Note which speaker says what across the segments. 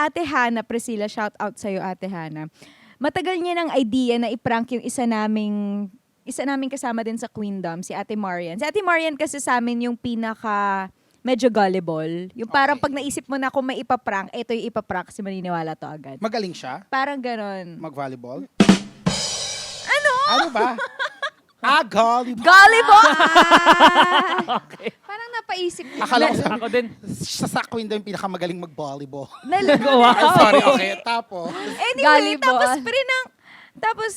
Speaker 1: Ate Hana, Priscilla, shout out sa'yo, Ate Hana. Matagal niya ng idea na i-prank yung isa naming kasama din sa Queendom, si Ate Marian. Si Ate Marian kasi sa amin yung pinaka medyo gullible. Yung parang pag naisip mo na kung may ipaprank, ito yung ipaprank kasi maniniwala to agad.
Speaker 2: Magaling siya?
Speaker 1: Parang ganon.
Speaker 2: Mag-volleyball?
Speaker 1: Ano?
Speaker 2: Ano ba? Volleyball.
Speaker 1: Gullible!
Speaker 3: Okay.
Speaker 4: Parang napaisip ko.
Speaker 2: Akala ko
Speaker 3: Ako din.
Speaker 2: sa Queen daw yung pinakamagaling mag-volleyball.
Speaker 3: Wow.
Speaker 2: I'm sorry, okay. Tapos,
Speaker 1: Anyway,
Speaker 4: Gullible.
Speaker 1: tapos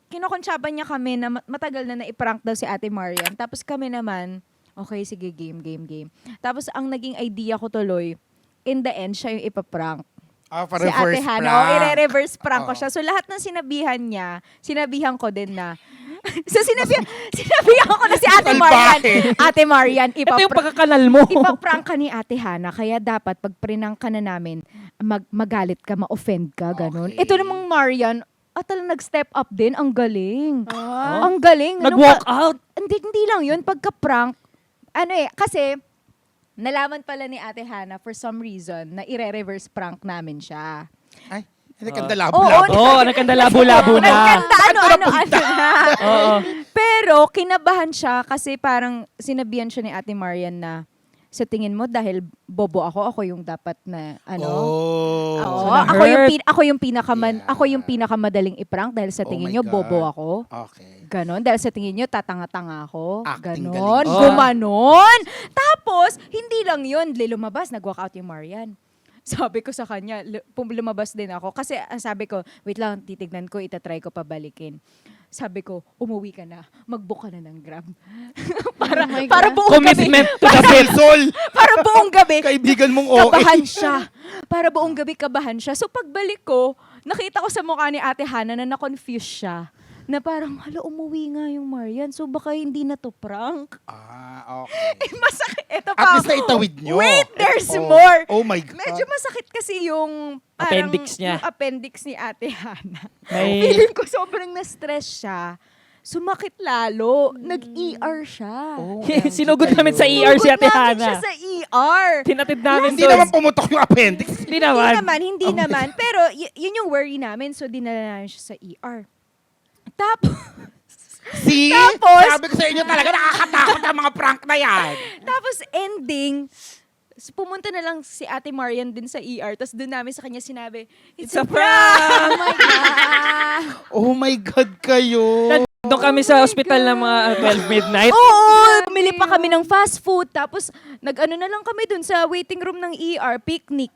Speaker 1: kinokontsaban niya kami na matagal na na-prank daw si Ate Marian. Tapos kami naman, okay, sige, game. Tapos ang naging idea ko tuloy, in the end, siya yung ipaprank.
Speaker 2: para
Speaker 1: Si Ate
Speaker 2: first
Speaker 1: Hana,
Speaker 2: prank.
Speaker 1: i-reverse prank ko
Speaker 2: Oo.
Speaker 1: siya. So lahat ng sinabihan niya, sinabihan ko din na, so sinabihan ko na si Ate Marian, Ate Marian,
Speaker 3: Ito yung pagkakanal mo.
Speaker 1: ipaprank ka ni Ate Hana, kaya dapat pag prinang ka na namin, magalit ka, ma-offend ka, ganun.
Speaker 2: Okay.
Speaker 1: Ito namang Marian, talagang nag-step up din, ang galing.
Speaker 4: Ah.
Speaker 1: Ang galing.
Speaker 3: Nag-walk out.
Speaker 1: Hindi lang yun, pagka-prank, kasi, nalaman pala ni Ate Hana for some reason na i-reverse prank namin siya.
Speaker 2: Ay, hindi
Speaker 1: Oo,
Speaker 2: kandalabo-labo.
Speaker 3: Oo, nagkandalabo-labo na.
Speaker 1: Nagkanta, ano na.
Speaker 3: Oo.
Speaker 1: Pero, kinabahan siya kasi parang sinabihan siya ni Ate Marian na, sa tingin mo, dahil bobo ako yung dapat na, Oo,
Speaker 2: Oh.
Speaker 3: So,
Speaker 1: ako yung
Speaker 2: Yeah.
Speaker 1: ako yung pinakamadaling i-prank dahil sa
Speaker 2: Oh
Speaker 1: tingin
Speaker 2: my
Speaker 1: niyo
Speaker 2: God.
Speaker 1: bobo ako.
Speaker 2: Okay.
Speaker 1: Ganon. Dahil sa tingin nyo, tatanga-tanga ako.
Speaker 2: Acting
Speaker 1: Ganon.
Speaker 2: galing.
Speaker 3: Oh.
Speaker 1: Gumanon. Tapos, hindi lang yun. Lumabas, nag-walk out yung Marian. Sabi ko sa kanya, lumabas din ako. Kasi sabi ko, wait lang, titignan ko, itatry ko pabalikin. Sabi ko, umuwi ka na. Mag-book ka na ng Grab. para,
Speaker 4: Oh my
Speaker 1: para
Speaker 4: God.
Speaker 1: buong gabi.
Speaker 3: Commitment to the bit.
Speaker 2: Sol!
Speaker 1: Para buong gabi.
Speaker 2: Kaibigan mong okay.
Speaker 1: Kabahan siya. Para buong gabi kabahan siya. So pagbalik ko, nakita ko sa mukha ni Ate Hana na na-confuse siya. Na parang, umuwi nga yung Marian. So baka hindi na to prank.
Speaker 2: Okay.
Speaker 1: Masakit. Ito
Speaker 2: At
Speaker 1: pa.
Speaker 2: least naitawid nyo.
Speaker 1: Wait, there's
Speaker 2: Oh.
Speaker 1: more.
Speaker 2: Oh my God.
Speaker 1: Medyo masakit kasi yung parang,
Speaker 3: Appendix niya.
Speaker 1: Yung appendix ni Ate Hana.
Speaker 3: May-
Speaker 1: Feeling ko sobrang na-stress siya. Sumakit lalo. Nag-ER siya.
Speaker 2: Oh,
Speaker 3: Sinugod namin sa ER si Ate
Speaker 1: Sugod namin siya
Speaker 3: Hana.
Speaker 1: sa ER.
Speaker 3: Tinatid namin
Speaker 2: Hindi
Speaker 3: doon.
Speaker 2: naman pumutok yung appendix.
Speaker 3: Hindi naman.
Speaker 1: Hindi naman. Pero yun yung worry namin. So, dinala namin siya sa ER. Tapos,
Speaker 2: See?
Speaker 1: Tapos-
Speaker 2: Sabi ko sa inyo talaga, nakakatakot ang mga prank na yan.
Speaker 1: tapos ending, pumunta na lang si Ate Marian din sa ER. Tapos doon namin sa kanya sinabi,
Speaker 3: It's a prank!
Speaker 2: Oh my God kayo.
Speaker 3: Doon kami sa ospital ng mga 12 midnight.
Speaker 1: Oo! Bumili pa kami ng fast food. Tapos, nag-ano na lang kami dun sa waiting room ng ER, picnic.